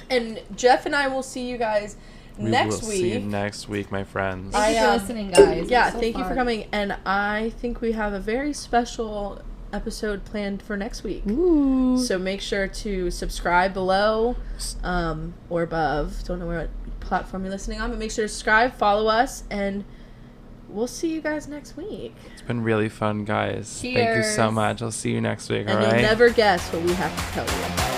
And Jeff and I will see you guys next week. See you next week, my friends. Thank you for listening, guys. Yeah, thank you for coming. And I think we have a very special episode planned for next week. Ooh. So make sure to subscribe below or above. Don't know what platform you're listening on, but make sure to subscribe, follow us, and we'll see you guys next week. It's been really fun, guys. Cheers. Thank you so much. I'll see you next week, And all right? you'll never guess what we have to tell you.